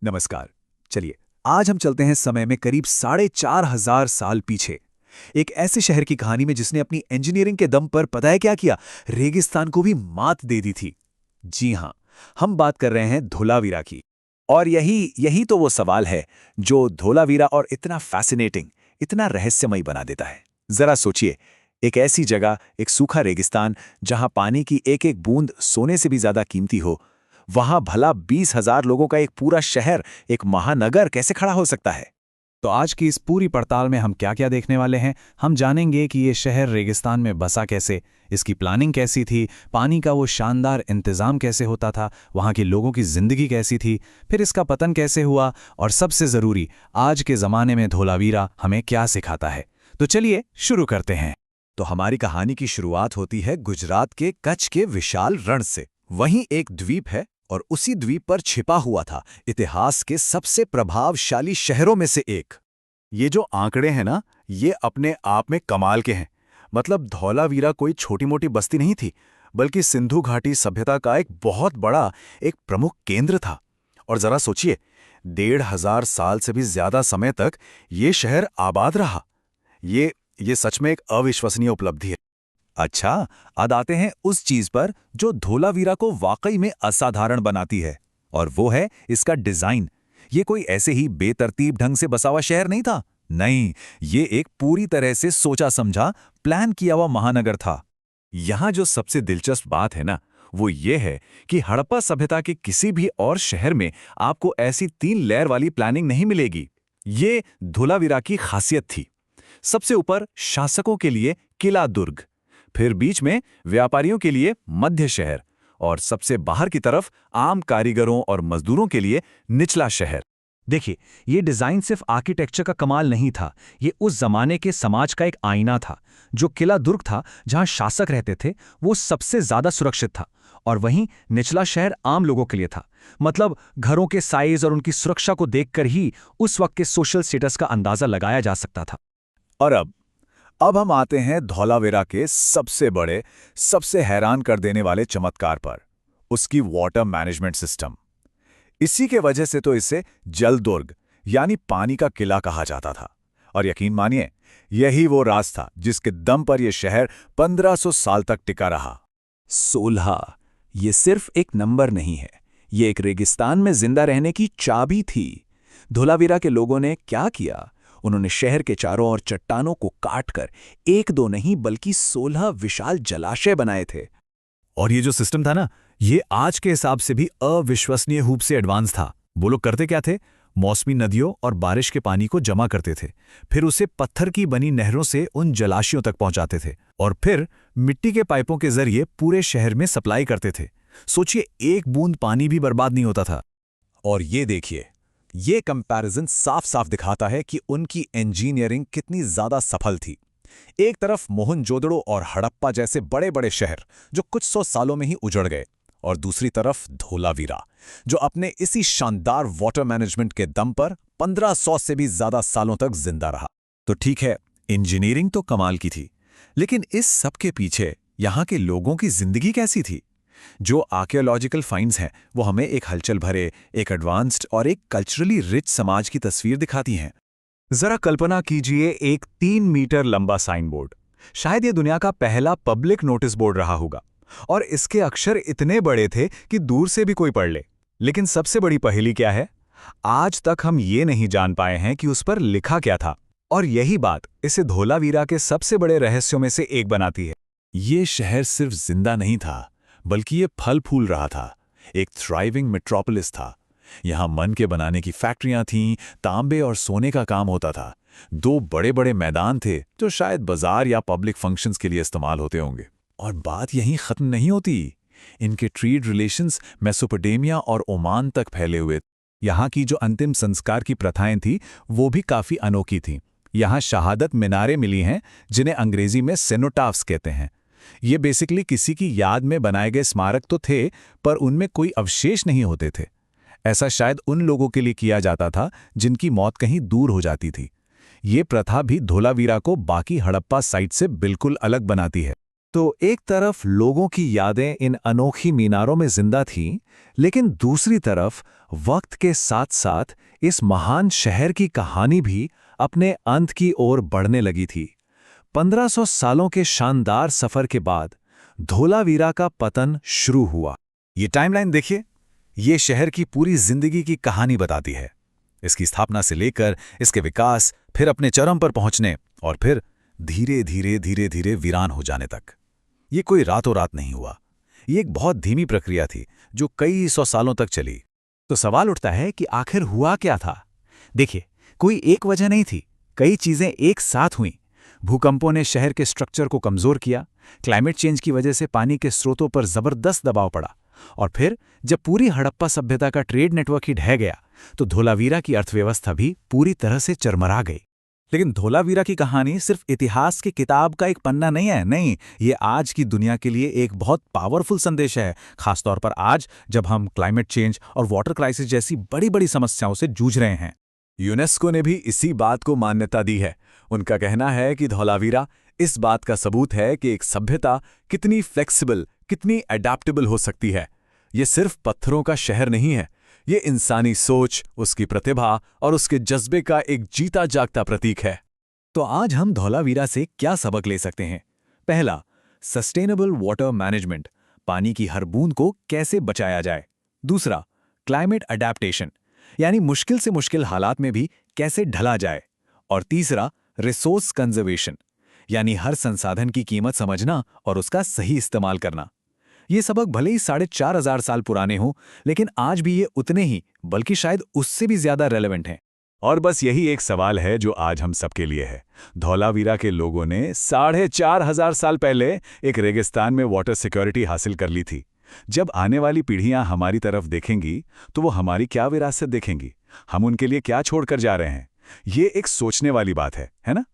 नमस्कार। चलिए, आज हम चलते हैं समय में करीब 4,500 साल पीछे। एक ऐसे शहर की कहानी में जिसने अपनी इंजीनियरिंग के दम पर पता है क्या किया, रेगिस्तान को भी मात दे दी थी। जी हां, हम बात कर रहे हैं धोलावीरा की। और यही यही तो वो सवाल है जो धोलावीरा और इतना फैसिनेटिंग, इतना रहस्यमयी बना देता है। जरा सोचिए, एक ऐसी जगह, एक सूखा रेगिस्तान जहां पानी की एक एक बूंद सोने से भी ज्यादा कीमती हो, वहां भला 20,000 लोगों का एक पूरा शहर, एक महानगर कैसे खड़ा हो सकता है? तो आज की इस पूरी पड़ताल में हम क्या-क्या देखने वाले हैं। हम जानेंगे कि ये शहर रेगिस्तान में बसा कैसे, इसकी प्लानिंग कैसी थी, पानी का वो शानदार इंतज़ाम कैसे होता था, वहाँ के लोगों की ज़िंदगी कैसी थी, फिर इसका पतन कैसे हुआ, और सबसे ज़रूरी, आज के ज़माने में धोलावीरा हमें क्या सिखाता है। तो चलिए शुरू करते हैं। तो हमारी कहानी की शुरुआत होती है गुजरात के कच्छ के विशाल रण से। वहीं एक द्वीप है और उसी द्वीप पर छिपा हुआ था इतिहास के सबसे प्रभावशाली शहरों में से एक। ये जो आंकड़े हैं ना, ये अपने आप में कमाल के हैं। मतलब धौलावीरा कोई छोटी-मोटी बस्ती नहीं थी, बल्कि सिंधु घाटी सभ्यता का एक बहुत बड़ा, एक प्रमुख केंद्र था। और जरा सोचिए, 1,500 साल से भी ज्यादा समय तक ये शहर आबाद रहा। ये सच में एक अविश्वसनीय उपलब्धि है। अच्छा, अब आते हैं उस चीज पर जो धोलावीरा को वाकई में असाधारण बनाती है, और वो है इसका डिजाइन। ये कोई ऐसे ही बेतरतीब ढंग से बसा हुआ शहर नहीं था। नहीं, ये एक पूरी तरह से सोचा समझा, प्लान किया हुआ महानगर था। यहाँ जो सबसे दिलचस्प बात है ना, वो ये है कि हड़प्पा सभ्यता के किसी भी और शहर में आपको ऐसी 3 लेयर वाली प्लानिंग नहीं मिलेगी। ये धोलावीरा की खासियत थी। सबसे ऊपर शासकों के लिए किला दुर्ग, फिर बीच में व्यापारियों के लिए मध्य शहर, और सबसे बाहर की तरफ आम कारीगरों और मजदूरों के लिए निचला शहर। देखिए, ये डिज़ाइन सिर्फ आर्किटेक्चर का कमाल नहीं था, ये उस जमाने के समाज का एक आईना था। जो किला दुर्ग था, जहां शासक रहते थे, वो सबसे ज्यादा सुरक्षित था, और वहीं निचला शहर आम लोगों के लिए था। मतलब घरों के साइज और उनकी सुरक्षा को देखकर ही उस वक्त के सोशल स्टेटस का अंदाजा लगाया जा सकता था। और अब हम आते हैं धौलावीरा के सबसे बड़े, सबसे हैरान कर देने वाले चमत्कार पर, उसकी वाटर मैनेजमेंट सिस्टम। इसी के वजह से तो इसे जल दुर्ग, यानी पानी का किला कहा जाता था। और यकीन मानिए, यही वो राज था जिसके दम पर यह शहर 1500 साल तक टिका रहा। 16, ये सिर्फ एक नंबर नहीं है, ये एक रेगिस्तान में जिंदा रहने की चाबी थी। धोलावीरा के लोगों ने क्या किया? उन्होंने शहर के चारों ओर चट्टानों को काटकर एक दो नहीं बल्कि 16 विशाल जलाशय बनाए थे। और ये जो सिस्टम था ना, ये आज के हिसाब से भी अविश्वसनीय रूप से एडवांस था। वो लोग करते क्या थे? मौसमी नदियों और बारिश के पानी को जमा करते थे, फिर उसे पत्थर की बनी नहरों से उन जलाशयों तक पहुंचाते थे, और फिर मिट्टी के पाइपों के जरिए पूरे शहर में सप्लाई करते थे। सोचिए, एक बूंद पानी भी बर्बाद नहीं होता था। और ये देखिए, ये कंपैरिजन साफ साफ दिखाता है कि उनकी इंजीनियरिंग कितनी ज्यादा सफल थी। एक तरफ मोहनजोदड़ो और हड़प्पा जैसे बड़े बड़े शहर जो कुछ 100 सालों में ही उजड़ गए, और दूसरी तरफ धोलावीरा जो अपने इसी शानदार वाटर मैनेजमेंट के दम पर 1500 से भी ज्यादा सालों तक जिंदा रहा। तो ठीक है, इंजीनियरिंग तो कमाल की थी, लेकिन इस सब के पीछे यहाँ के लोगों की जिंदगी कैसी थी? जो आर्कियोलॉजिकल फाइंड्स हैं, वो हमें एक हलचल भरे, एक एडवांस्ड और एक कल्चरली रिच समाज की तस्वीर दिखाती हैं। जरा कल्पना कीजिए, एक 3 मीटर लंबा साइन बोर्ड, शायद ये दुनिया का पहला पब्लिक नोटिस बोर्ड रहा होगा, और इसके अक्षर इतने बड़े थे कि दूर से भी कोई पढ़ ले। लेकिन सबसे बड़ी पहेली क्या है? आज तक हम ये नहीं जान पाए हैं कि उस पर लिखा क्या था, और यही बात इसे धोलावीरा के सबसे बड़े रहस्यों में से एक बनाती है। ये शहर सिर्फ जिंदा नहीं था, बल्कि ये फल फूल रहा था, एक थ्राइविंग मेट्रोपोलिस था। यहाँ मन के बनाने की फैक्ट्रियां थीं, तांबे और सोने का काम होता था। 2 बड़े बड़े मैदान थे जो शायद बाजार या पब्लिक फंक्शंस के लिए इस्तेमाल होते होंगे। और बात यहीं खत्म नहीं होती, इनके ट्रेड रिलेशंस मेसोपोटामिया और ओमान तक फैले हुए। यहाँ की जो अंतिम संस्कार की प्रथाएं थी, वो भी काफी अनोखी थीं। यहाँ शहादत मीनारें मिली हैं, जिन्हें अंग्रेजी में सेनोटाफ्स कहते हैं। ये बेसिकली किसी की याद में बनाए गए स्मारक तो थे, पर उनमें कोई अवशेष नहीं होते थे। ऐसा शायद उन लोगों के लिए किया जाता था जिनकी मौत कहीं दूर हो जाती थी। ये प्रथा भी धोलावीरा को बाकी हड़प्पा साइट से बिल्कुल अलग बनाती है। तो एक तरफ लोगों की यादें इन अनोखी मीनारों में जिंदा थीं, लेकिन दूसरी तरफ वक्त के साथ साथ इस महान शहर की कहानी भी अपने अंत की ओर बढ़ने लगी थी। 1500 सालों के शानदार सफर के बाद धोलावीरा का पतन शुरू हुआ। ये टाइमलाइन देखिए, ये शहर की पूरी जिंदगी की कहानी बताती है। इसकी स्थापना से लेकर इसके विकास, फिर अपने चरम पर पहुंचने और फिर धीरे धीरे वीरान हो जाने तक। ये कोई रातों रात नहीं हुआ। ये एक बहुत धीमी प्रक्रिया थी जो कई सौ सालों तक चली। तो सवाल उठता है कि आखिर हुआ क्या था? देखिए, कोई एक वजह नहीं थी, कई चीजें एक साथ हुईं। भूकंपों ने शहर के स्ट्रक्चर को कमजोर किया, क्लाइमेट चेंज की वजह से पानी के स्रोतों पर जबरदस्त दबाव पड़ा, और फिर जब पूरी हड़प्पा सभ्यता का ट्रेड नेटवर्क ही ढह गया तो धोलावीरा की अर्थव्यवस्था भी पूरी तरह से चरमरा गई। लेकिन धोलावीरा की कहानी सिर्फ इतिहास की किताब का एक पन्ना नहीं है, नहीं, ये आज की दुनिया के लिए एक बहुत पावरफुल संदेश है, खासतौर पर आज जब हम क्लाइमेट चेंज और वाटर क्राइसिस जैसी बड़ी बड़ी समस्याओं से जूझ रहे हैं। यूनेस्को ने भी इसी बात को मान्यता दी है। उनका कहना है कि धौलावीरा इस बात का सबूत है कि एक सभ्यता कितनी फ्लेक्सिबल, कितनी अडैप्टेबल हो सकती है। ये सिर्फ पत्थरों का शहर नहीं है, ये इंसानी सोच, उसकी प्रतिभा और उसके जज्बे का एक जीता जागता प्रतीक है। तो आज हम धौलावीरा से क्या सबक ले सकते हैं? पहला, सस्टेनेबल वाटर मैनेजमेंट, पानी की हर बूंद को कैसे बचाया जाए। दूसरा, क्लाइमेट अडैप्टेशन, यानी मुश्किल से मुश्किल हालात में भी कैसे ढला जाए। और तीसरा, रिसोर्स कंजर्वेशन, यानी हर संसाधन की कीमत समझना और उसका सही इस्तेमाल करना। ये सबक भले ही 4500 साल पुराने हों, लेकिन आज भी ये उतने ही, बल्कि शायद उससे भी ज्यादा रेलेवेंट हैं। और बस यही एक सवाल है जो आज हम सबके लिए है। धौलावीरा के लोगों ने 4500 साल पहले एक रेगिस्तान में वाटर सिक्योरिटी हासिल कर ली थी। जब आने वाली पीढ़ियां हमारी तरफ देखेंगी तो वो हमारी क्या विरासत देखेंगी, हम उनके लिए क्या छोड़कर जा रहे हैं। ये एक सोचने वाली बात है ना?